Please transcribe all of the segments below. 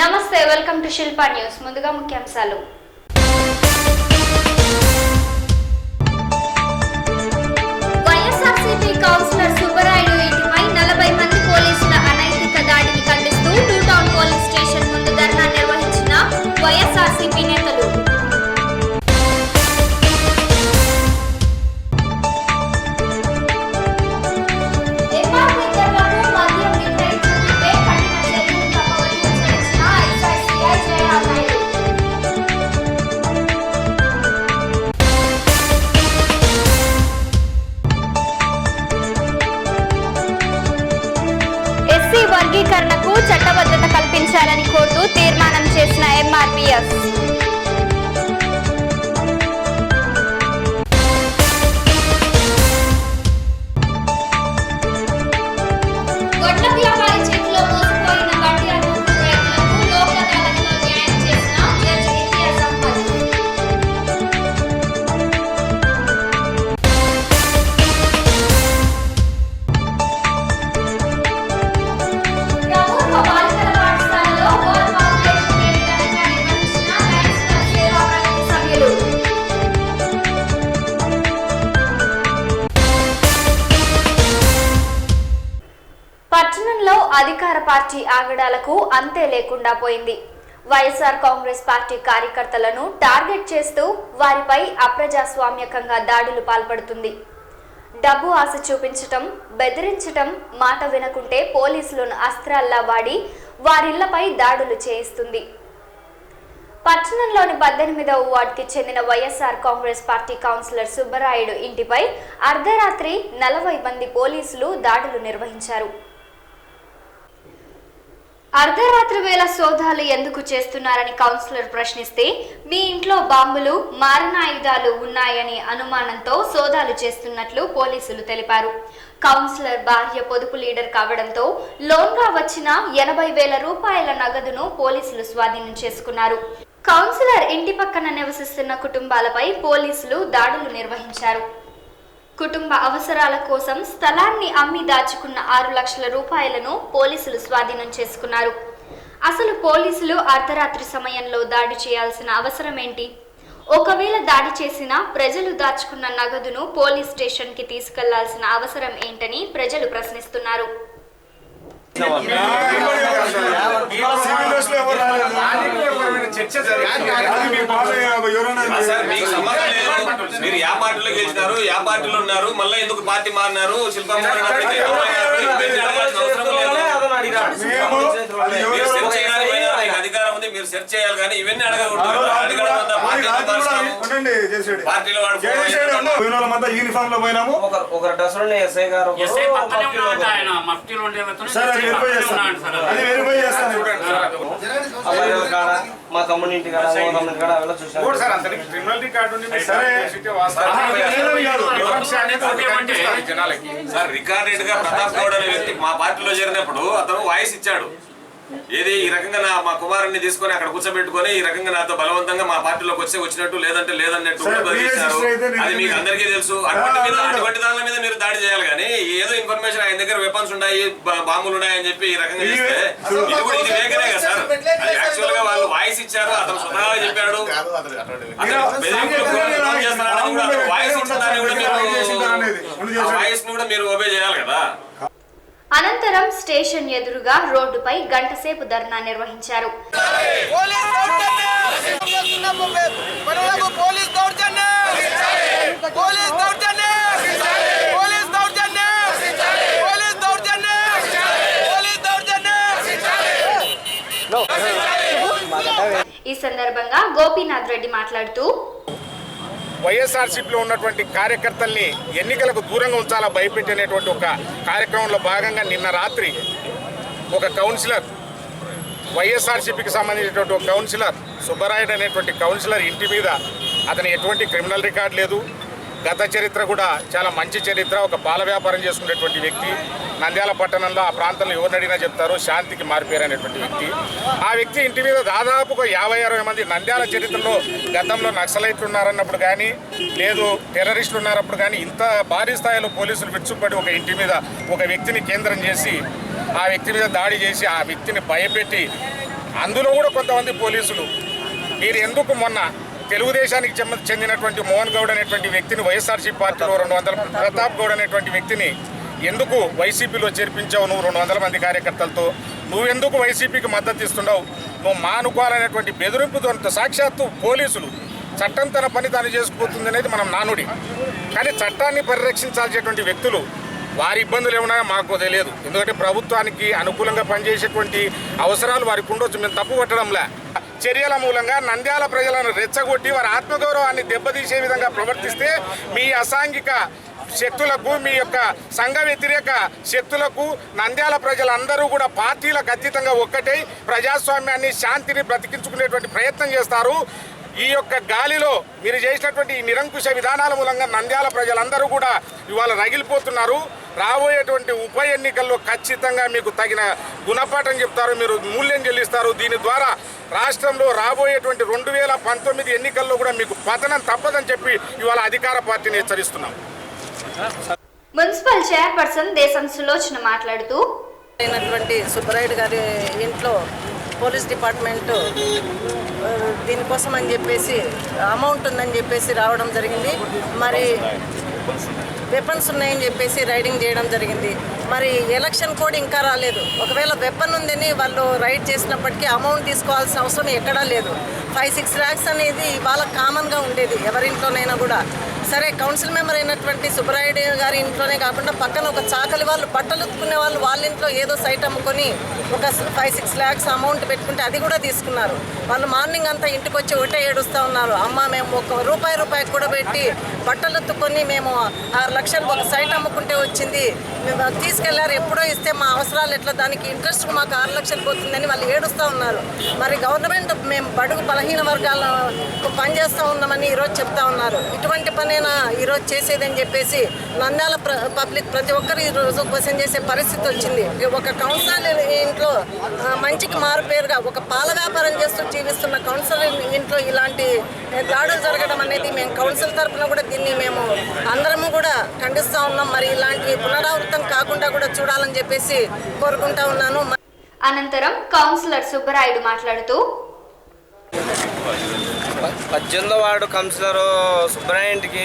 నమస్తే, welcome to Shilpa news. ముందుగా ముఖ్యాంశాలు. వైఎస్ఆర్సీపీ కౌన్సిలర్ సుబ్బరాయుడు ఇంటిపై 40 మంది పోలీసుల అనైతిక దాడిని ఖండిస్తూ టూ టౌన్ పోలీస్ స్టేషన్ ముందు ధర్నా నిర్వహించిన వైఎస్ఆర్సీపీ నేతలు. వర్గీకరణకు చట్టబద్ధత కల్పించాలని కోరుతూ తీర్మానం చేసిన ఎంఆర్పీఎస్. గొడ్ల వ్యాపారి చేతిలో మోసపోయిన వడ్డీ అర్హత రైతులకు లోక్ అదాలత్లో న్యాయం చేసిన జడ్జి ఇంతియాజ్ అహ్మద్. పట్టణంలో అధికార పార్టీ ఆగడాలకు అంతే లేకుండా పోయింది. వైఎస్ఆర్ కాంగ్రెస్ పార్టీ కార్యకర్తలను టార్గెట్ చేస్తూ వారిపై అప్రజాస్వామ్యకంగా దాడులు పాల్పడుతుంది. డబ్బు ఆశ చూపించటం, బెదిరించటం, మాట వినకుంటే పోలీసులను అస్త్రాల్లా వాడి వారిళ్లపై దాడులు చేయిస్తుంది. పట్టణంలోని 18వ వార్డుకి చెందిన వైఎస్ఆర్ కాంగ్రెస్ పార్టీ కౌన్సిలర్ సుబ్బరాయుడు ఇంటిపై అర్ధరాత్రి 40 మంది పోలీసులు దాడులు నిర్వహించారు. అర్ధరాత్రి వేళ సోదాలు ఎందుకు చేస్తున్నారని కౌన్సిలర్ ప్రశ్నిస్తే, మీ ఇంట్లో బాంబులు, మారణాయుధాలు ఉన్నాయని అనుమానంతో సోదాలు చేస్తున్నట్లు పోలీసులు తెలిపారు. కౌన్సిలర్ భార్య పొదుపు లీడర్ కావడంతో లోన్గా వచ్చిన 80,000 రూపాయల నగదును పోలీసులు స్వాధీనం చేసుకున్నారు. కౌన్సిలర్ ఇంటి పక్కన నివసిస్తున్న కుటుంబాలపై పోలీసులు దాడులు నిర్వహించారు. కుటుంబ అవసరాల కోసం స్థలాన్ని అమ్మి దాచుకున్న 6 లక్షల రూపాయలను పోలీసులు స్వాధీనం చేసుకున్నారు. అసలు పోలీసులు అర్ధరాత్రి సమయంలో దాడి చేయాల్సిన అవసరం ఏంటి? ఒకవేళ దాడి చేసినా ప్రజలు దాచుకున్న నగదును పోలీస్ స్టేషన్ కి తీసుకెళ్లాల్సిన అవసరం ఏంటని ప్రజలు ప్రశ్నిస్తున్నారు. మీరు యా పార్టీలో గెలిచినారు, యా పార్టీలో ఉన్నారు, మళ్ళీ ఎందుకు పార్టీ మారినారు? అధికారం ఉంది, మీరు సెర్చ్ చేయాలి కానీ ఇవన్నీ అడగకూడదు. పార్టీలో యూనిఫామ్ లో పోయినాము. ఒక డ్రెస్ ఎస్ఐ గారు మా కమ్యూనిటీ రికార్డెడ్ గా ప్రతాప్ గౌడ్ అనే వ్యక్తి మా పార్టీలో చేరినప్పుడు అతను వాయిస్ ఇచ్చాడు. ఏది ఈ రకంగా మా కుమారుని తీసుకొని అక్కడ కూర్చోబెట్టుకొని ఈ రకంగా నాతో బలవంతంగా మా పార్టీలోకి వచ్చినట్టు లేదంటే లేదన్నట్టు అది మీకు అందరికీ తెలుసు. అటువంటి దాని మీద మీరు దాడి చేయాలి కానీ ఏదో ఇన్ఫర్మేషన్ ఆయన దగ్గర వెపన్స్ ఉన్నాయి, బాంబులు ఉన్నాయని చెప్పి ఈ రకంగా చేస్తే ఇది వేగనే కదా సార్. అది యాక్చువల్ గా వాళ్ళు వాయిస్ ఇచ్చారు, అతను స్వతహాగా చెప్పాడు. వాయిస్ ఇచ్చిందని కూడా వాయిస్ ని కూడా మీరు ఓబే చేయాలి కదా. అనంతరం స్టేషన్ ఎదురుగా రోడ్డుపై గంటసేపు ధర్నా నిర్వహించారు. ఈ సందర్భంగా గోపీనాథ్ రెడ్డి మాట్లాడుతూ, వైఎస్ఆర్సీపీలో ఉన్నటువంటి కార్యకర్తల్ని ఎన్నికలకు దూరంగా ఉంచాలా భయపెట్టేటువంటి ఒక కార్యక్రమంలో భాగంగా నిన్న రాత్రి ఒక కౌన్సిలర్, వైఎస్ఆర్సీపీకి సంబంధించినటువంటి ఒక కౌన్సిలర్ సుబ్బరాయుడు అనేటువంటి కౌన్సిలర్ ఇంటి మీద అతని ఎటువంటి క్రిమినల్ రికార్డు లేదు, గత చరిత్ర కూడా చాలా మంచి చరిత్ర. ఒక పాల వ్యాపారం చేసుకునేటువంటి వ్యక్తి, నంద్యాల పట్టణంలో ఆ ప్రాంతంలో ఎవరిని అడిగినా చెప్తారు శాంతికి మారిపోయారు అనేటువంటి వ్యక్తి. ఆ వ్యక్తి ఇంటి మీద దాదాపుగా 50-60 మంది నంద్యాల చరిత్రలో గతంలో నక్సలైట్లు ఉన్నారన్నప్పుడు కానీ, లేదు టెర్రరిస్టులు ఉన్నారప్పుడు కానీ ఇంత భారీ స్థాయిలో పోలీసులు విచ్చుపడి ఒక ఇంటి మీద ఒక వ్యక్తిని కేంద్రం చేసి ఆ వ్యక్తి మీద దాడి చేసి ఆ వ్యక్తిని భయపెట్టి అందులో కూడా కొంతమంది పోలీసులు మీరు ఎందుకు మొన్న తెలుగుదేశానికి చెందినటువంటి మోహన్ గౌడ్ అనేటువంటి వ్యక్తిని వైఎస్ఆర్సీపీ పార్టీలో 200 ప్రతాప్ గౌడ్ అనేటువంటి వ్యక్తిని ఎందుకు వైసీపీలో చేర్పించావు? నువ్వు 200 మంది కార్యకర్తలతో నువ్వెందుకు వైసీపీకి మద్దతు ఇస్తున్నావు? నువ్వు మానుకోవాలనేటువంటి బెదిరింపుతో సాక్షాత్తు పోలీసులు చట్టం తన పని తాను చేసుకుపోతుంది అనేది మనం నానుడి. కానీ చట్టాన్ని పరిరక్షించాల్సినటువంటి వ్యక్తులు వారి ఇబ్బందులు ఏమన్నా మాకు తెలియదు. ఎందుకంటే ప్రభుత్వానికి అనుకూలంగా పనిచేసేటువంటి అవసరాలు వారికి ఉండొచ్చు, మేము తప్పు పట్టడంలే. చర్యల మూలంగా నంద్యాల ప్రజలను రెచ్చగొట్టి వారి ఆత్మగౌరవాన్ని దెబ్బతీసే విధంగా ప్రవర్తిస్తే మీ అసాంఘిక శక్తులకు, మీ యొక్క సంఘ వ్యతిరేక శక్తులకు నంద్యాల ప్రజలందరూ కూడా పార్టీలకు అతీతంగా ఒక్కటై ప్రజాస్వామ్యాన్ని, శాంతిని బ్రతికించుకునేటువంటి ప్రయత్నం చేస్తారు. ఈ యొక్క గాలిలో మీరు చేసినటువంటి ఈ నిరంకుశ విధానాల మూలంగా నంద్యాల ప్రజలందరూ కూడా ఇవాళ రగిలిపోతున్నారు. రాబోయేటువంటి ఉప ఎన్నికల్లో ఖచ్చితంగా మీకు తగిన గుణపాఠం చెప్తారు, మీరు మూల్యం చెల్లిస్తారు. దీని ద్వారా రాష్ట్రంలో రాబోయేటువంటి 2019 ఎన్నికల్లో కూడా మీకు పతనం తప్పదని చెప్పి ఇవాళ అధికార పార్టీని హెచ్చరిస్తున్నాం. మున్సిపల్ చైర్పర్సన్ దేశం సులోచన మాట్లాడుతూ అయినటువంటి సుబ్బరాయుడు గారి ఇంట్లో పోలీస్ డిపార్ట్మెంటు దీనికోసం అని చెప్పేసి అమౌంట్ ఉందని చెప్పేసి రావడం జరిగింది. మరి వెపన్స్ ఉన్నాయని చెప్పేసి రైడింగ్ చేయడం జరిగింది. మరి ఎలక్షన్ కోడ్ ఇంకా రాలేదు. ఒకవేళ వెపన్ ఉందని వాళ్ళు రైడ్ చేసినప్పటికీ అమౌంట్ తీసుకోవాల్సిన అవసరం ఎక్కడా లేదు. 5-6 lakhs అనేది ఇవాళ కామన్గా ఉండేది ఎవరింట్లోనైనా కూడా. సరే, కౌన్సిల్ మెంబర్ అయినటువంటి సుబ్బరాయుడు గారి ఇంట్లోనే కాకుండా పక్కన ఒక చాకలి వాళ్ళు బట్టలు ఉతుకునే వాళ్ళు వాళ్ళ ఇంట్లో ఏదో సైట్ అమ్ముకొని ఒక 5-6 lakhs అమౌంట్ పెట్టుకుంటే అది కూడా తీసుకున్నారు. వాళ్ళు మార్నింగ్ అంతా ఇంటికి వచ్చి ఒకటే ఏడుస్తూ ఉన్నారు, అమ్మ మేము ₹1 కూడా పెట్టి బట్టలు ఉతుక్కొని మేము 6 లక్షలు ఒక సైట్ అమ్ముకుంటే వచ్చింది, మేము తీసుకెళ్లారు, ఎప్పుడో ఇస్తే మా అవసరాలు ఎట్లా, దానికి ఇంట్రెస్ట్ మాకు 6 లక్షలు పోతుందని వాళ్ళు ఏడుస్తూ ఉన్నారు. మరి గవర్నమెంట్ మేము బడుగు బలహీన వర్గాలకు పనిచేస్తూ ఉన్నామని ఈరోజు చెప్తా ఉన్నారు. ఇటువంటి పనేనా ఈరోజు చేసేదని చెప్పేసి నంద్యాల పబ్లిక్ ప్రతి ఒక్కరు ఈరోజు క్వశ్చన్ చేసే పరిస్థితి వచ్చింది. ఒక కౌన్సిలర్ ఇంట్లో మంచికి మారుపేరుగా ఒక పాల వ్యాపారం చేస్తూ జీవిస్తున్న కౌన్సిలర్ ఇంట్లో ఇలాంటి దాడులు జరగడం అనేది మేము కౌన్సిల్ తరఫున కూడా దీన్ని మేము అందరము కూడా ఖండిస్తూ ఉన్నాం. మరి ఇలాంటి పునరావృతం కాకుండా కూడా చూడాలని చెప్పేసి కోరుకుంటా ఉన్నాను. అనంతరం కౌన్సిలర్ సుబ్బరాయుడు మాట్లాడుతూ 18వ వార్డు కౌన్సిలర్ సుబ్బరాయుడికి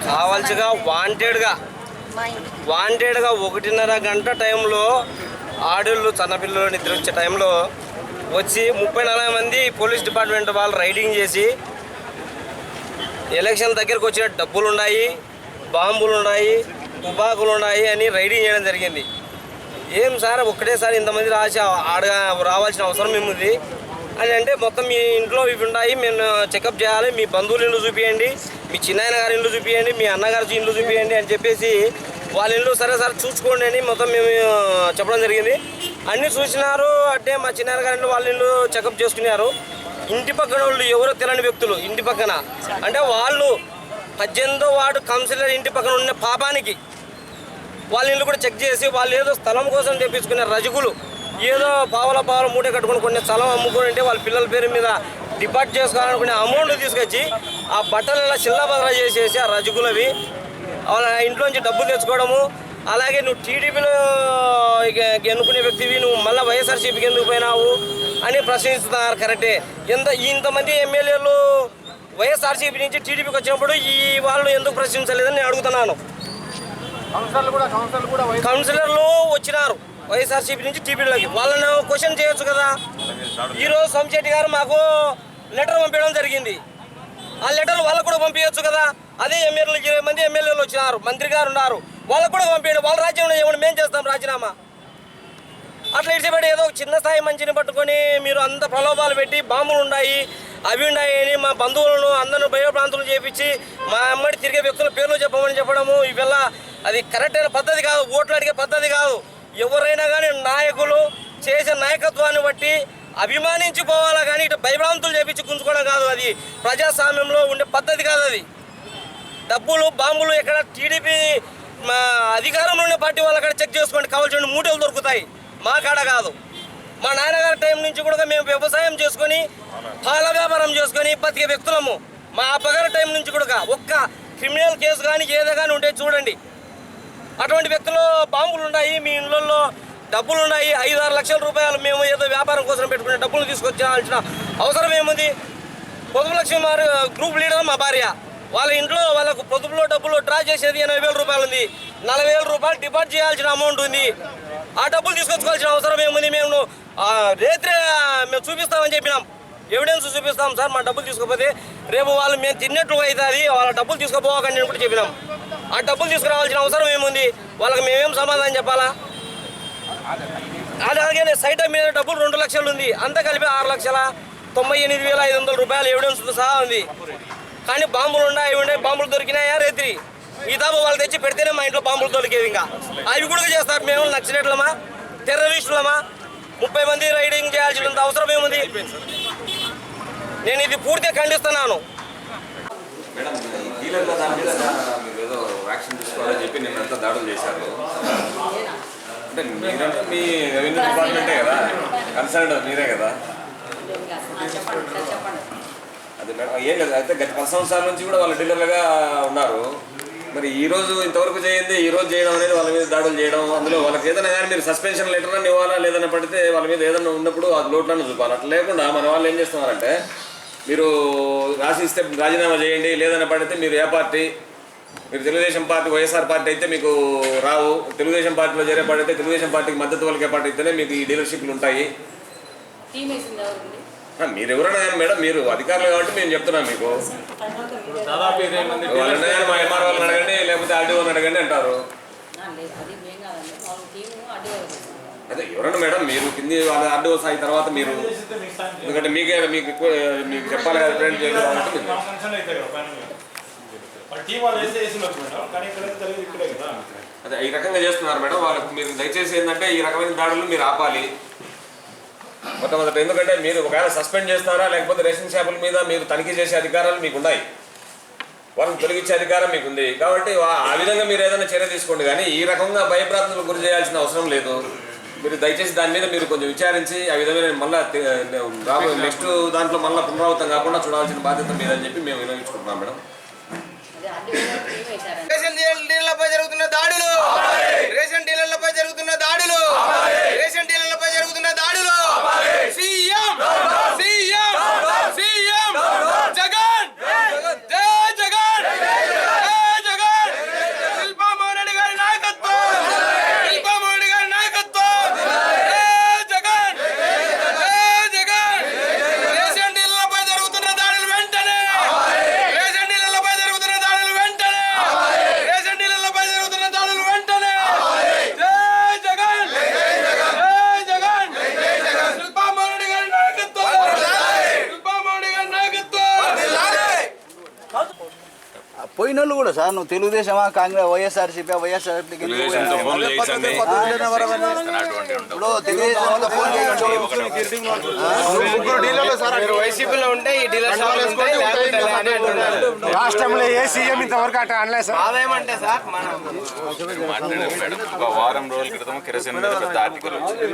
కావాల్సిగా వాంటెడ్గా 1.5 గంట టైంలో ఆడోళ్ళు చిన్నపిల్లలు నిద్ర వచ్చే టైంలో వచ్చి 30-40 మంది పోలీస్ డిపార్ట్మెంట్ వాళ్ళు రైడింగ్ చేసి ఎలక్షన్ దగ్గరకు వచ్చిన డబ్బులు ఉన్నాయి, బాంబులు ఉన్నాయి, తుపాకులు ఉన్నాయి అని రైడింగ్ చేయడం జరిగింది. ఏం సార్ ఒక్కటేసారి ఇంతమంది రావాల్సిన అవసరం ఏముంది అని అంటే, మొత్తం మీ ఇంట్లో ఇవి ఉన్నాయి, మేము చెకప్ చేయాలి, మీ బంధువుల ఇల్లు చూపించండి, మీ చిన్నాయన గారి ఇల్లు చూపించండి, మీ అన్నగారి ఇల్లు చూపించండి అని చెప్పేసి వాళ్ళ ఇల్లు సరే సార్ చూసుకోండి అని మొత్తం మేము చెప్పడం జరిగింది. అన్నీ చూసినారు. అంటే మా చిన్నాయన గారి ఇల్లు వాళ్ళ ఇల్లు చెకప్ చేసుకున్నారు. ఇంటి పక్కన వాళ్ళు ఎవరో తెలియని వ్యక్తులు ఇంటి పక్కన, అంటే వాళ్ళు 18వ వార్డు కౌన్సిలర్ ఇంటి పక్కన ఉన్న పాపానికి వాళ్ళ ఇల్లు కూడా చెక్ చేసి వాళ్ళు ఏదో స్థలం కోసం తెప్పించుకునే రజకులు ఏదో పావల మూట కట్టుకుని కొన్ని స్థలం అమ్ముకొని అంటే వాళ్ళ పిల్లల పేరు మీద డిపాజిట్ చేసుకోవాలనుకునే అమౌంట్ తీసుకొచ్చి ఆ బట్టలలో చిల్లబదరా చేసేసి ఆ రజకులవి వాళ్ళ ఇంట్లోంచి డబ్బులు తెచ్చుకోవడము. అలాగే నువ్వు టీడీపీలో ఎన్నుకునే వ్యక్తివి, నువ్వు మళ్ళీ వైఎస్ఆర్సీపీకి ఎందుకు పోయినావు అని ప్రశ్నిస్తున్నారు. కరెక్టే. ఇంతమంది ఎమ్మెల్యేలు వైఎస్ఆర్సీపీ నుంచి టీడీపీకి వచ్చినప్పుడు ఈ వాళ్ళు ఎందుకు ప్రశ్నించలేదని నేను అడుగుతున్నాను. కౌన్సిలర్లు వచ్చినారు వైఎస్ఆర్సీపీ నుంచి టీపీలోకి, వాళ్ళను క్వశ్చన్ చేయొచ్చు కదా. ఈరోజు సోమశెట్టి గారు మాకు లెటర్ పంపించడం జరిగింది. ఆ లెటర్లు వాళ్ళకు కూడా పంపించవచ్చు కదా. అదే ఎమ్మెల్యేలు 20 మంది ఎమ్మెల్యేలు వచ్చినారు, మంత్రి గారు ఉన్నారు, వాళ్ళకు కూడా పంపించండి. వాళ్ళ రాజ్యంలో ఏమన్నా మేము చేస్తాం రాజీనామా. అట్లా ఇడిచిపెట్టి ఏదో చిన్న స్థాయి మంచిని పట్టుకొని మీరు అంత ప్రలోభాలు పెట్టి బాంబులు ఉన్నాయి అవి ఉన్నాయి అని మా బంధువులను అందరిని భయప్రాంతులు చేపించి మా అమ్మడి తిరిగే వ్యక్తుల పేర్లు చెప్పమని చెప్పడము ఇవల్ల అది కరెక్ట్ అయిన పద్ధతి కాదు, ఓట్లు అడిగే పద్ధతి కాదు. ఎవరైనా కానీ నాయకులు చేసే నాయకత్వాన్ని బట్టి అభిమానించిపోవాలా కానీ ఇటు భయభ్రాంతులు చేపించి గుంజుకోవడం కాదు. అది ప్రజాస్వామ్యంలో ఉండే పద్ధతి కాదు. అది డబ్బులు బాంబులు ఎక్కడ టీడీపీ మా అధికారంలో ఉన్న పార్టీ వాళ్ళ కాడ చెక్ చేసుకోండి, కావాల్సిన మూటలు దొరుకుతాయి, మా కాడ కాదు. మా నాన్నగారి టైం నుంచి కూడా మేము వ్యవసాయం చేసుకొని పాల వ్యాపారం చేసుకొని బతికే వ్యక్తులము. మా అప్పగారి టైం నుంచి కూడా ఒక్క క్రిమినల్ కేసు కానీ ఏదో కానీ ఉంటే చూడండి. అటువంటి వ్యక్తులు బాంబులు ఉన్నాయి, మీ ఇళ్ళల్లో డబ్బులు ఉన్నాయి, 5-6 లక్షల రూపాయలు మేము ఏదో వ్యాపారం కోసం పెట్టుకునే డబ్బులు తీసుకొచ్చాల్సిన అవసరం ఏముంది? పొదుపు లక్ష్మి వారు గ్రూప్ లీడర్ మా భార్య, వాళ్ళ ఇంట్లో వాళ్ళకు పొదుపులో డబ్బులు డ్రా చేసేది 80,000 రూపాయలు ఉంది, 40,000 రూపాయలు డిపాజిట్ చేయాల్సిన అమౌంట్ ఉంది. ఆ డబ్బులు తీసుకొచ్చుకోవాల్సిన అవసరం ఏముంది? మేము రేత్రే మేము చూపిస్తామని చెప్పినాం, ఎవిడెన్స్ చూపిస్తాం సార్, మా డబ్బులు తీసుకోకపోతే రేపు వాళ్ళు మేము తిన్నట్లు అవుతుంది, వాళ్ళ డబ్బులు తీసుకోపోకండి అని కూడా చెప్పినాం. ఆ డబ్బులు తీసుకురావాల్సిన అవసరం ఏముంది? వాళ్ళకి మేమేం సమాధానం చెప్పాలా? అలాగే సైట్ మీద డబ్బులు 2 లక్షలు ఉంది, అంతా కలిపి 6,98,500 రూపాయలు ఎవిడెన్స్తో సహా ఉంది. కానీ బాంబులు ఉన్నాయి, బాంబులు దొరికినాయా రేత్రి? ఈ దాబా వాళ్ళు తెచ్చి పెడితేనే మా ఇంట్లో బాంబులు దొరికేది. ఇంకా అవి కూడా చేస్తారు. మేము నక్సలైట్లమా, టెర్రరిస్టులమా? 30 మంది రైడింగ్ చేయాల్సినంత అవసరం ఏముంది? నేను ఇది పూర్తిగా ఖండిస్తున్నాను. మేడం, డీలర్ల దాని మీద మీరు ఏదో యాక్షన్ తీసుకోవాలని చెప్పి నిన్నంతా దాడులు చేశారు. అంటే మీరంటే మీ రెవెన్యూ డిపార్ట్మెంటే కదా, కన్సర్న్ మీరే కదా. అదే మేడం, ఏం లేదు. అయితే గత 10 సంవత్సరాల నుంచి కూడా వాళ్ళు డీలర్లుగా ఉన్నారు. మరి ఈ రోజు ఇంతవరకు చేయండి, ఈ రోజు చేయడం అనేది వాళ్ళ మీద దాడులు చేయడం, అందులో వాళ్ళకి ఏదైనా కానీ మీరు సస్పెన్షన్ లెటర్ అని ఇవ్వాలా, లేదన్నా పడితే వాళ్ళ మీద ఏదైనా ఉన్నప్పుడు ఆ లోట్లను చూపాలి. అట్లా లేకుండా మన వాళ్ళు ఏం చేస్తున్నారంటే, మీరు రాసి ఇస్తే రాజీనామా చేయండి, లేదన్నా పడితే మీరు ఏ పార్టీ, మీరు తెలుగుదేశం పార్టీ, వైఎస్ఆర్ పార్టీ అయితే మీకు రావు, తెలుగుదేశం పార్టీలో చేరే పడితే తెలుగుదేశం పార్టీకి మద్దతు వాళ్ళకే పార్టీ అయితేనే మీకు ఈ డీలర్షిప్లు ఉంటాయి. మీరు ఎవరైనా కానీ మేడం, మీరు అధికారులు కాబట్టి మేము చెప్తున్నాం మీకు. వాళ్ళని మా ఎంఆర్ వాళ్ళని అడగండి, లేకపోతే ఆర్డీఓని అడగండి అంటారు. అదే ఎవరైనా మేడం, మీరు కింది వాళ్ళ ఆర్డీఓ స్థాయి తర్వాత మీరు, ఎందుకంటే మీకు చెప్పాలి కదా, ఫ్రెండ్ చేయాలి కాబట్టి అదే ఈ రకంగా చేస్తున్నారు మేడం. వాళ్ళకి మీరు దయచేసి ఏంటంటే ఈ రకమైన దాడులు మీరు ఆపాలి మొట్టమొదటి. ఎందుకంటే మీరు ఒకవేళ సస్పెండ్ చేస్తారా, లేకపోతే రేషన్ షాపుల మీద మీరు తనిఖీ చేసే అధికారాలు మీకు ఉన్నాయి, వాళ్ళని తొలగించే అధికారం మీకు ఉంది. కాబట్టి ఆ విధంగా మీరు ఏదైనా చర్య తీసుకోండి, కానీ ఈ రకంగా భయభ్రాంతులకు గురి చేయాల్సిన అవసరం లేదు. మీరు దయచేసి దాని మీద మీరు కొంచెం విచారించి ఆ విధమైన మళ్ళీ నెక్స్ట్ దాంట్లో మళ్ళీ పునరావృతం కాకుండా చూడాల్సిన బాధ్యత మీదని చెప్పి మేము వినియోగించుకుంటున్నాం మేడం. రేషన్ డీలర్లపై జరుగుతున్న దాడులు, రేషన్ డీలర్లపై జరుగుతున్న దాడులు, రేషన్ డీలర్లపై జరుగుతున్న దాడులు. సీఎం సీఎం సీఎం జగన్, జై జగన్, జై జగన్. శిల్పామోహన్ రెడ్డి గారి నాయకత్వం, శిల్పామోహన్ రెడ్డి గారి నాయకత్వం. జై జగన్, జై జగన్. రేషన్ డీలర్లపై జరుగుతున్న దాడులు వెంటనే, రేషన్ డీలర్లపై జరుగుతున్న దాడులు వెంటనే, రేషన్ డీలర్లపై జరుగుతున్న దాడులు వెంటనే. జై జగన్, జై జగన్. శిల్పామోహన్ రెడ్డి గారి నాయకత్వం, శిల్పామోహన్ రెడ్డి గారి నాయకత్వం. పోయినోళ్ళు కూడా సార్, నువ్వు తెలుగుదేశమా, కాంగ్రెస్, వైఎస్ఆర్సీపీ, వైఎస్ఆర్సీపీ ఇప్పుడు తెలుగుదేశం ఫోన్ వైసీపీలో ఉంటే ఈ డీలర్ రాష్ట్రంలో ఏ సీఎం ఇంతవరకు అట్లా అనలేదు సార్. ఆదాయం అంటే సార్ మనం ఒక వారం రోజుల క్రితం కిరసీన్ మీద పెద్ద ఆర్టికల్ వచ్చింది.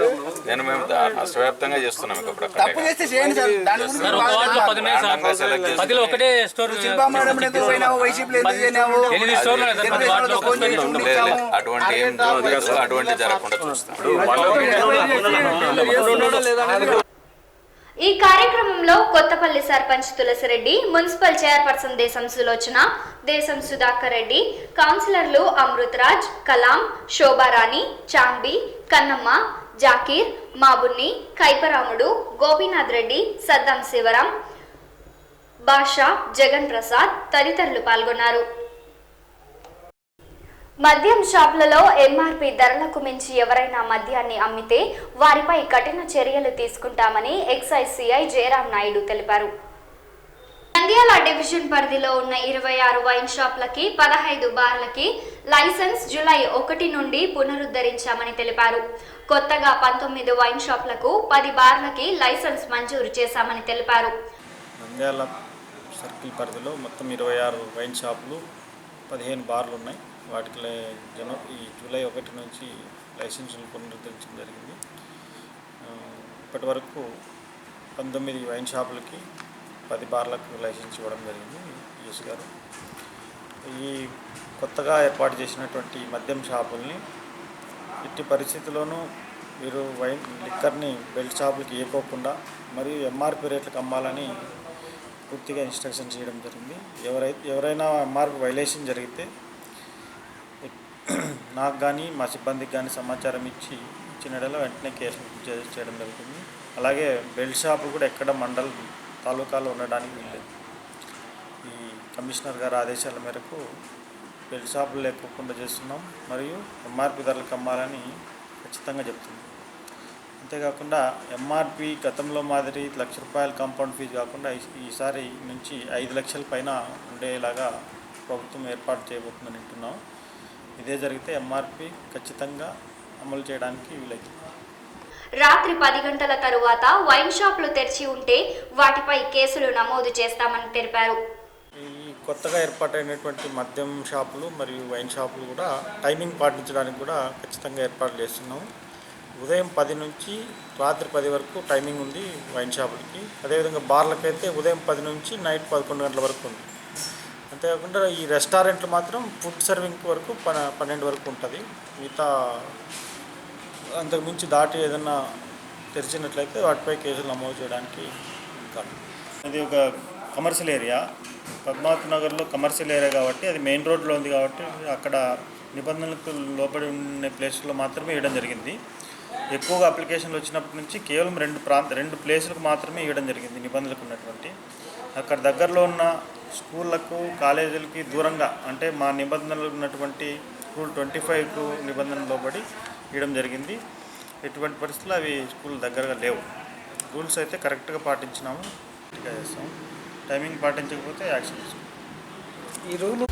మేము రాష్ట్రవ్యాప్తంగా చేస్తున్నాం. తప్పు చేస్తే చేయండి సార్. దాని గురించి అటువంటి జరగకుండా చూస్తాం. ఈ కార్యక్రమంలో కొత్తపల్లి సర్పంచ్ తులసిరెడ్డి, మున్సిపల్ చైర్పర్సన్ దేశం సులోచన, దేశం సుధాకర్ రెడ్డి, కౌన్సిలర్లు అమృత్ రాజ్, కలాం, శోభారాణి, చాంబి, కన్నమ్మ, జాకీర్, మాబున్ని, కైపరాముడు, గోపీనాథ్ రెడ్డి, సద్దాం శివరాం, బాషా, జగన్ ప్రసాద్ తదితరులు పాల్గొన్నారు. మద్యం షాపులలో ఎంఆర్పీ ధరలకు మించి ఎవరైనా మద్యాన్ని అమ్మితే వారిపై కఠిన చర్యలు తీసుకుంటామని ఎక్సైజ్ సిఐ జయరాం నాయుడు తెలిపారు. నంద్యాల డివిజన్ పరిధిలో ఉన్న 26 వైన్ షాపులకి 15 బార్లకి లైసెన్స్ జూలై 1 నుండి పునరుద్ధరించామని తెలిపారు. కొత్తగా 19 వైన్ షాపులకు 10 బార్లకి లైసెన్స్ మంజూరు చేశామని తెలిపారు. నంద్యాల సర్కిల్ పరిధిలో మొత్తం 26 వైన్ షాపులు, 15 బార్లు ఉన్నాయి. వాటికి ఈ జూలై 1 నుంచి లైసెన్సులు పునరుద్ధరించడం జరిగింది. ఇప్పటి వరకు 19 వైన్ షాపులకి 10 బార్లకు లైసెన్స్ ఇవ్వడం జరిగింది ఈఎస్ గారు. ఈ కొత్తగా ఏర్పాటు చేసినటువంటి మద్యం షాపుల్ని ఎట్టి పరిస్థితుల్లోనూ వీరు లిక్కర్ని బెల్ట్ షాపులకి ఇవ్వకోకుండా మరియు ఎంఆర్పి రేట్లకు అమ్మాలని పూర్తిగా ఇన్స్ట్రక్షన్ చేయడం జరిగింది. ఎవరైనా ఎంఆర్పి వైలేషన్ జరిగితే నాకు కానీ మా సిబ్బందికి కానీ సమాచారం ఇచ్చిన ఎడల వెంటనే కేసు చేయడం జరుగుతుంది. అలాగే బెల్ట్ షాపులు కూడా ఎక్కడ మండల్ తాలూకాలో ఉండడానికి వీల్లేదు. ఈ కమిషనర్ గారి ఆదేశాల మేరకు బెల్ట్ షాపులు లేకుండా చేస్తున్నాం మరియు ఎంఆర్పి ధరలకు అమ్మాలని ఖచ్చితంగా చెప్తుంది. అంతేకాకుండా ఎంఆర్పి గతంలో మాదిరి ₹1,00,000 కాంపౌండ్ ఫీజు కాకుండా ఈసారి నుంచి 5 లక్షల పైన ఉండేలాగా ప్రభుత్వం ఏర్పాటు చేయబోతుందని వింటున్నాం. ఇదే జరిగితే ఎంఆర్పి ఖచ్చితంగా అమలు చేయడానికి వీలవుతుంది. రాత్రి 10 గంటల తరువాత వైన్ షాపులు తెరిచి ఉంటే వాటిపై కేసులు నమోదు చేస్తామని తెలిపారు. ఈ కొత్తగా ఏర్పాటైనటువంటి మద్యం షాపులు మరియు వైన్ షాపులు కూడా టైమింగ్ పాటించడానికి కూడా ఖచ్చితంగా ఏర్పాటు చేస్తున్నాం. ఉదయం 10 నుంచి రాత్రి 10 వరకు టైమింగ్ ఉంది వైన్ షాపులకి. అదేవిధంగా బార్లకైతే ఉదయం 10 నుంచి నైట్ 11 గంటల వరకు ఉంది. అంతేకాకుండా ఈ రెస్టారెంట్లు మాత్రం ఫుడ్ సర్వింగ్ వరకు 12 వరకు ఉంటుంది. మిగతా అంతకుమించి దాటి ఏదన్నా తెరిచినట్లయితే వాటిపై కేసులు నమోదు చేయడానికి కాదు. అది ఒక కమర్షియల్ ఏరియా, పద్మావతి నగర్లో కమర్షియల్ ఏరియా కాబట్టి అది మెయిన్ రోడ్లో ఉంది కాబట్టి అక్కడ నిబంధనలకు లోబడి ఉండే ప్లేసుల్లో మాత్రమే ఇవ్వడం జరిగింది. ఎక్కువగా అప్లికేషన్లు వచ్చినప్పటి నుంచి కేవలం 2 ప్లేసులకు మాత్రమే ఇవ్వడం జరిగింది నిబంధనలకు ఉన్నటువంటి. అక్కడ దగ్గరలో ఉన్న స్కూళ్ళకు కాలేజీలకి దూరంగా అంటే మా నిబంధనలు ఉన్నటువంటి రూల్ 25కు నిబంధనలు లోబడి ఇవ్వడం జరిగింది. ఎటువంటి పరిస్థితుల్లో అవి స్కూల్ దగ్గరగా లేవు. రూల్స్ అయితే కరెక్ట్గా పాటించినాము, చేస్తాము. టైమింగ్ పాటించకపోతే యాక్షన్ తీసుకుంటాం. ఈ రూల్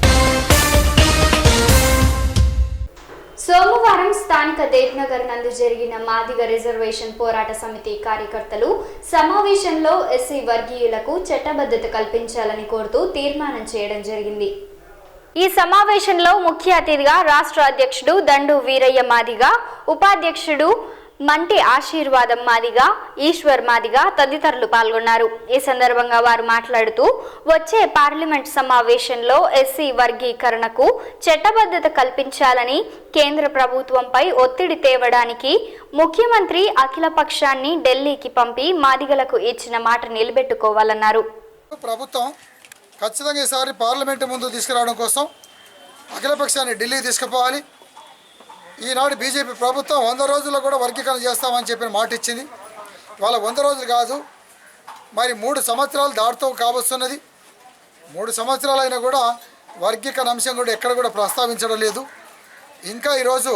సోమవారం స్థానిక దేవ్నగర్ నందు జరిగిన మాదిగ రిజర్వేషన్ పోరాట సమితి కార్యకర్తలు సమావేశంలో ఎస్సీ వర్గీయులకు చట్టబద్ధత కల్పించాలని కోరుతూ తీర్మానం చేయడం జరిగింది. ఈ సమావేశంలో ముఖ్య అతిథిగా రాష్ట్ర అధ్యక్షుడు దండు వీరయ్య మాదిగ, ఉపాధ్యక్షుడు మంటి ఆశీర్వాదం మాదిగ, ఈశ్వర్ మాదిగ తదితరులు పాల్గొన్నారు. ఈ సందర్భంగా వారు మాట్లాడుతూ వచ్చే పార్లమెంట్ సమావేశంలో ఎస్సీ వర్గీకరణకు చట్టబద్ధత కల్పించాలని కేంద్ర ప్రభుత్వంపై ఒత్తిడి తేవడానికి ముఖ్యమంత్రి అఖిలపక్షాన్ని ఢిల్లీకి పంపి మాదిగలకు ఇచ్చిన మాట నిలబెట్టుకోవాలన్నారు. ప్రభుత్వం ఖచ్చితంగా ఈసారి పార్లమెంటు ముందు తీసుకురావడం కోసం అఖిలపక్షాన్ని ఢిల్లీకి తీసుకుపోవాలి. ఈనాడు బీజేపీ ప్రభుత్వం 100 రోజుల్లో కూడా వర్గీకరణ చేస్తామని చెప్పిన మాట ఇచ్చింది. వాళ్ళ 100 రోజులు కాదు, మరి 3 సంవత్సరాలు దాటుతూ కావస్తున్నది. 3 సంవత్సరాలైనా కూడా వర్గీకరణ అంశం కూడా ఎక్కడ కూడా ప్రస్తావించడం లేదు. ఇంకా ఈరోజు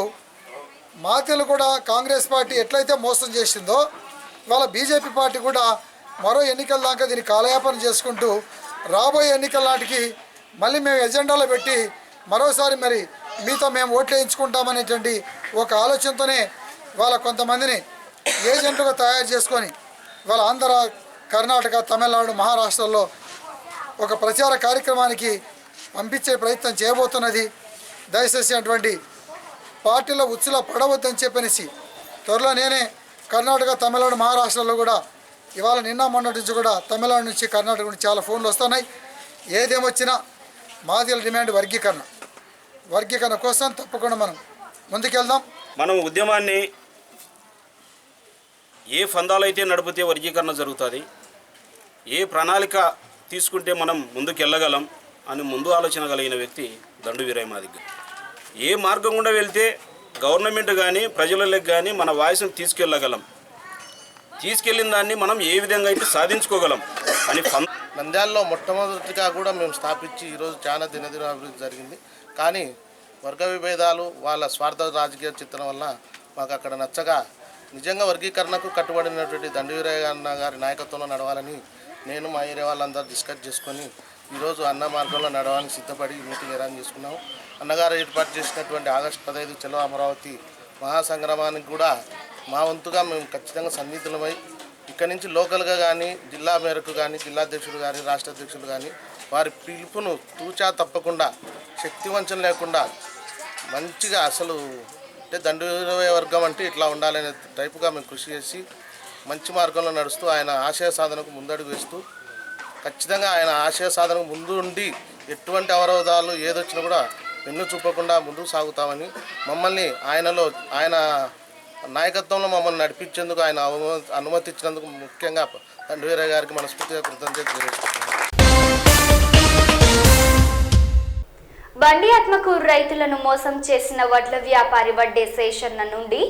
మాతెలు కూడా కాంగ్రెస్ పార్టీ ఎట్లయితే మోసం చేసిందో వాళ్ళ బీజేపీ పార్టీ కూడా మరో ఎన్నికల దాకా దీన్ని కాలయాపన చేసుకుంటూ రాబోయే ఎన్నికల నాటికి మళ్ళీ మేము ఎజెండాలో పెట్టి మరోసారి మరి మీతో మేము ఓట్లు వేయించుకుంటామనేటువంటి ఒక ఆలోచనతోనే వాళ్ళ కొంతమందిని ఏజెంట్లుగా తయారు చేసుకొని వాళ్ళ ఆంధ్ర, కర్ణాటక, తమిళనాడు, మహారాష్ట్రలో ఒక ప్రచార కార్యక్రమానికి పంపించే ప్రయత్నం చేయబోతున్నది. దయచేసి అటువంటి పార్టీలో ఉచ్చులా పడవద్దని చెప్పనేసి త్వరలో నేనే కర్ణాటక, తమిళనాడు, మహారాష్ట్రలో కూడా ఇవాళ నిన్న మొన్నటి నుంచి కూడా తమిళనాడు నుంచి కర్ణాటక నుంచి చాలా ఫోన్లు వస్తున్నాయి. ఏదేమొచ్చినా మాదిగల డిమాండ్ వర్గీకరణ కోసం తప్పకుండా మనం ముందుకెళ్దాం. మనం ఉద్యమాన్ని ఏ ఫందాలు అయితే నడిపితే వర్గీకరణ జరుగుతుంది, ఏ ప్రణాళిక తీసుకుంటే మనం ముందుకు వెళ్ళగలం అని ముందు ఆలోచన కలిగిన వ్యక్తి దండు వీరయ్య మాదిగ. ఏ మార్గం గుండా వెళ్తే గవర్నమెంట్ కానీ ప్రజలకు కానీ మన వాయిస్ను తీసుకెళ్ళిన దాన్ని మనం ఏ విధంగా అయితే సాధించుకోగలం అని నంద్యాలలో మొట్టమొదటిగా కూడా మేము స్థాపించి ఈరోజు చాలా దినదిన అభివృద్ధి జరిగింది. కానీ వర్గ విభేదాలు, వాళ్ళ స్వార్థ రాజకీయ చిత్రం వల్ల మాకు అక్కడ నచ్చగా నిజంగా వర్గీకరణకు కట్టుబడినటువంటి దండు వీరయ్య అన్న గారి నాయకత్వంలో నడవాలని నేను మా ఏరియా వాళ్ళందరూ డిస్కస్ చేసుకొని ఈరోజు అన్న మార్గంలో నడవాలని సిద్ధపడి మీటింగ్ అరేంజ్ చేసుకున్నాము. అన్నగారు ఏర్పాటు చేసినటువంటి ఆగస్టు 15 చలో అమరావతి మహాసంగ్రామానికి కూడా మా వంతుగా మేము ఖచ్చితంగా సన్నిహితులమై ఇక్కడి నుంచి లోకల్గా కానీ జిల్లా మేరకు కానీ జిల్లాధ్యక్షులు కానీ రాష్ట్ర అధ్యక్షులు కానీ వారి పిలుపును తూచా తప్పకుండా శక్తి వంచన లేకుండా మంచిగా అసలు అంటే దండు వీరయ్య వర్గం అంటే ఇట్లా ఉండాలనే టైపుగా మేము కృషి చేసి మంచి మార్గంలో నడుస్తూ ఆయన ఆశయ సాధనకు ముందడుగు వేస్తూ ఖచ్చితంగా ఆయన ఆశయ సాధనకు ముందు ఉండి ఎటువంటి అవరోధాలు ఏదొచ్చినా కూడా వెన్ను చూపకుండా ముందుకు సాగుతామని మమ్మల్ని ఆయన నాయకత్వంలో మమ్మల్ని నడిపించేందుకు ఆయన అనుమతి ఇచ్చినందుకు ముఖ్యంగా దండు వీరయ్య గారికి మనస్ఫూర్తిగా కృతజ్ఞతలు తెలియజేస్తున్నాను. బండి ఆత్మకూరు రైతులను మోసం చేసిన వడ్ల వ్యాపారి వడ్డే శేషన్న నుండి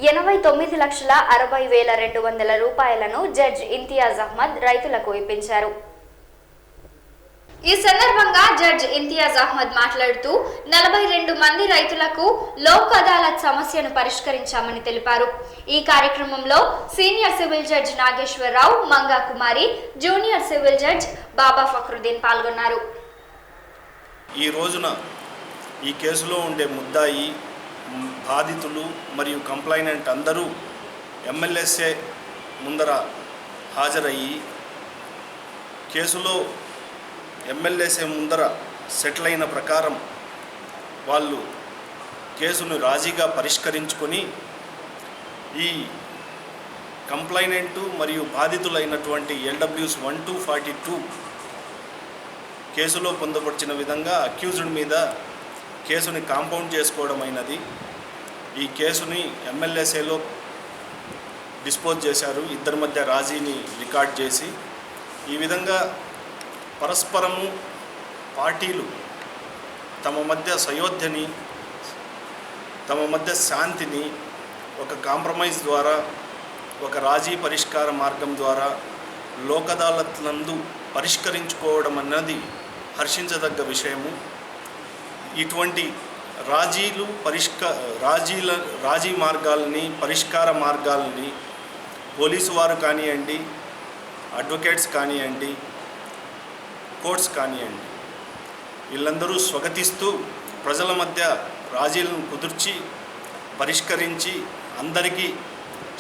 89,60,200 రూపాయలను జడ్జ్ ఇంతియాజ్ అహ్మద్ రైతులకు ఇప్పించారు. ఈ సందర్భంగా జడ్జ్ ఇంతియాజ్ అహ్మద్ మాట్లాడుతూ 42 మంది రైతులకు లోక్ అదాలత్ సమస్యను పరిష్కరించామని తెలిపారు. ఈ కార్యక్రమంలో senior civil judge Nageswara Rao, Manga Kumari, junior civil judge Baba Fakruddin పాల్గొన్నారు. ఈ రోజున ఈ కేసులో ఉండే ముద్దాయి, బాధితులు మరియు కంప్లైనెంట్ అందరూ ఎమ్మెల్యేసే ముందర హాజరయ్యి కేసులో ఎమ్మెల్యేసే ముందర సెటిల్ అయిన ప్రకారం వాళ్ళు కేసును రాజీగా పరిష్కరించుకొని ఈ కంప్లైనెంటు మరియు బాధితులైనటువంటి LWS 1242 కేసులో పొందుపరిచిన విధంగా అక్యూజ్డ్ మీద కేసుని కాంపౌండ్ చేసుకోవడం అయినది. ఈ కేసుని ఎమ్మెల్యేసేలో డిస్పోజ్ చేశారు, ఇద్దరి మధ్య రాజీని రికార్డ్ చేసి. ఈ విధంగా పరస్పరము పార్టీలు తమ మధ్య సయోధ్యని, తమ మధ్య శాంతిని ఒక కాంప్రమైజ్ ద్వారా, ఒక రాజీ పరిష్కార మార్గం ద్వారా లోక్ అదాలత్ నందు పరిష్కరించుకోవడం అన్నది హర్షించదగ్గ విషయము. ఇటువంటి రాజీ మార్గాలని, పరిష్కార మార్గాలని పోలీసు వారు కానివ్వండి, అడ్వకేట్స్ కానివ్వండి, కోర్ట్స్ కానివ్వండి, వీళ్ళందరూ స్వాగతిస్తూ ప్రజల మధ్య రాజీలను కుదుర్చి పరిష్కరించి అందరికీ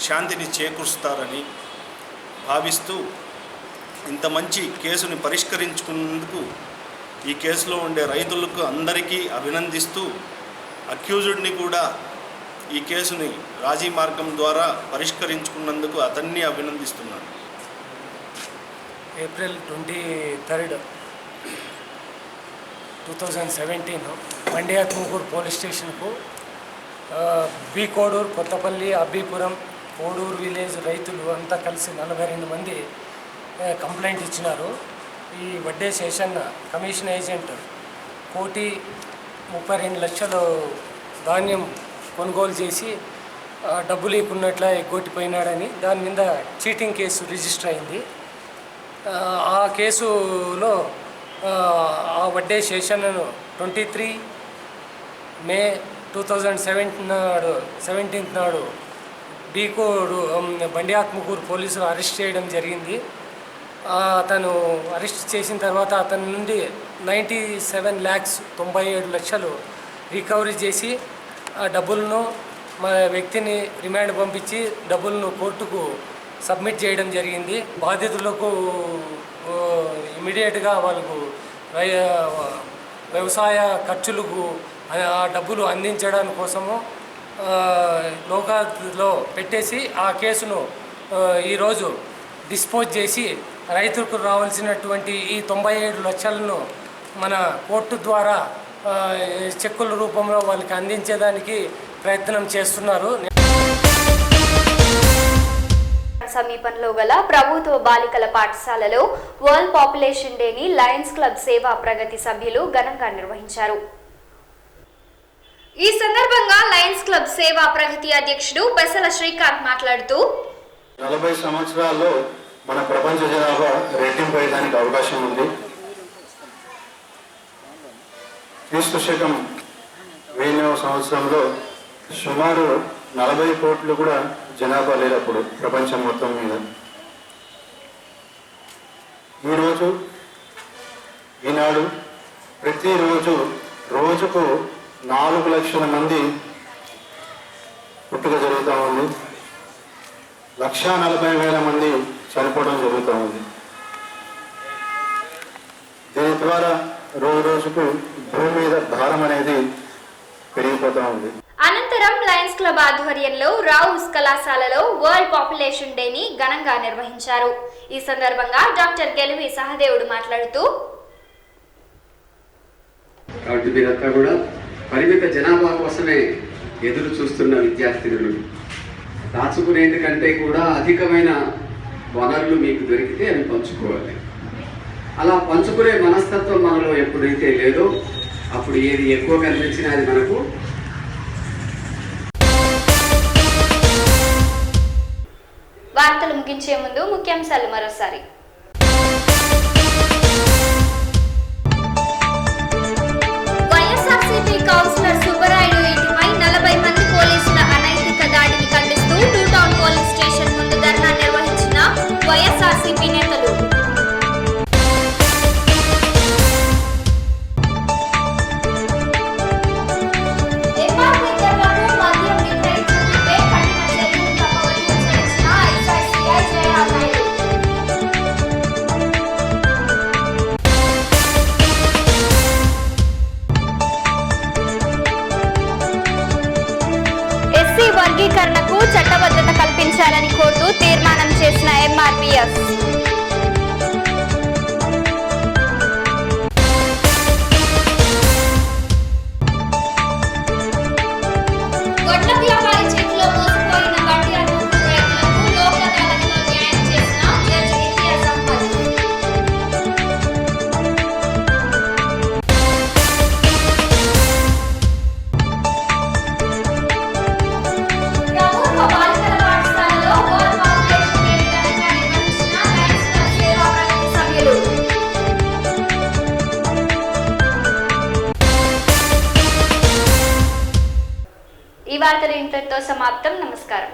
శాంతిని చేకూరుస్తారని భావిస్తూ ఇంత మంచి కేసుని పరిష్కరించుకున్నందుకు ఈ కేసులో ఉండే రైతులకు అందరికీ అభినందిస్తూ అక్యూజ్డ్ని కూడా ఈ కేసుని రాజీ మార్గం ద్వారా పరిష్కరించుకున్నందుకు అతన్ని అభినందిస్తున్నాను. April 23rd, 2017 బండి ఆత్మకూరు పోలీస్ స్టేషన్కు బి కోడూరు, కొత్తపల్లి, అబ్బీపురం, కోడూరు విలేజ్ రైతులు అంతా కలిసి 42 మంది కంప్లైంట్ ఇచ్చినారు. ఈ వడ్డే శేషన్న కమిషన్ ఏజెంట్ 1,32,00,000 ధాన్యం కొనుగోలు చేసి డబ్బులు ఇవ్వకున్నట్లా ఎగ్గొట్టిపోయినాడని దాని మీద చీటింగ్ కేసు రిజిస్టర్ అయింది. ఆ కేసులో ఆ వడ్డే శేషన్నను 23 మే 2017 నాడు బీకోడు బండి ఆత్మకూరు పోలీసులు అరెస్ట్ చేయడం జరిగింది. అతను అరెస్ట్ చేసిన తర్వాత అతని నుండి 97,97,00,000 రికవరీ చేసి ఆ డబ్బులను మా వ్యక్తిని రిమాండ్ పంపించి డబ్బులను కోర్టుకు సబ్మిట్ చేయడం జరిగింది. బాధితులకు ఇమీడియట్గా వాళ్ళకు వ్యవసాయ ఖర్చులకు ఆ డబ్బులు అందించడం కోసము లోకాలో పెట్టేసి ఆ కేసును ఈరోజు డిస్పోజ్ చేసి రైతులకు రావాల్సినటువంటి ఈ 97 లక్షలను మన కోర్టు ద్వారా చెక్కుల రూపంలో వాళ్ళకి అందించేదానికి ప్రయత్నం చేస్తున్నారు. సమీపంలో గల ప్రభుత్వ బాలికల పాఠశాలలో వరల్డ్ పాపులేషన్ డేని లయన్స్ క్లబ్ సేవా ప్రగతి సభ్యులు ఘనంగా నిర్వహించారు. ఈ సందర్భంగా లయన్స్ క్లబ్ సేవా ప్రగతి అధ్యక్షుడు పెసల శ్రీకాంత్ మాట్లాడుతూ 40 సంవత్సరాల్లో మన ప్రపంచ జనాభా రెట్టింపు అయ్యడానికి అవకాశం ఉంది. క్రీస్తు శకం 1000వ సంవత్సరంలో సుమారు 40 కోట్లు కూడా జనాభా లేనప్పుడు ప్రపంచం మొత్తం మీద. ఈనాడు ప్రతిరోజు రోజుకు 4 లక్షల మంది పుట్టుక జరుగుతూ ఉంది. 1,40,000 మంది చనిపోవడం జరుగుతూ ఉంది. దీని ద్వారా రోజుకు భూమి మీద భారం అనేది పెరిగిపోతూ ఉంది. అనంతరం లయన్స్ క్లబ్ ఆధ్వర్యంలో రావుస్ కళాశాలలో వరల్డ్ పాపులేషన్ డేని ఘనంగా నిర్వహించారు. ఈ సందర్భంగా డాక్టర్ గెలువి సహదేవుడు మాట్లాడుతూ కాబట్టి మీరంతా కూడా పరిమిత జనాభా కోసమే ఎదురు చూస్తున్న విద్యార్థులు. దాచుకునేందు కంటే కూడా అధికమైన వనరులు మీకు దొరికితే అవి పంచుకోవాలి. అలా పంచుకునే మనస్తత్వం మనలో ఎప్పుడైతే లేదో అప్పుడు ఏది ఎక్కువ కనిపించినా అది మనకు. వార్తలు ముగించే ముందు ముఖ్యాంశాలు మరోసారి. వైఎస్ఆర్సీపీ కౌన్సిలర్ సుబ్బరాయుడు ఇంటిపై 40 మంది పోలీసుల అనైతిక దాడిని ఖండిస్తూ 2 టౌన్ పోలీస్ స్టేషన్ ముందు ధర్నా నిర్వహించిన వైఎస్ఆర్సీపీ నేతలు. వర్గీకరణకు చట్టబద్ధత కల్పించాలని కోరుతూ తీర్మానం చేసిన ఎంఆర్పీఎస్. గొడ్ల వ్యాపారి చేతిలో మోసపోయిన బండియార్ రైతులకు లోక్ అదాలత్లో న్యాయం చేసిన జడ్జి ఇంతియాజ్ అహ్మద్. ఈ వార్తలు ఇంతటితో సమాప్తం. నమస్కారం.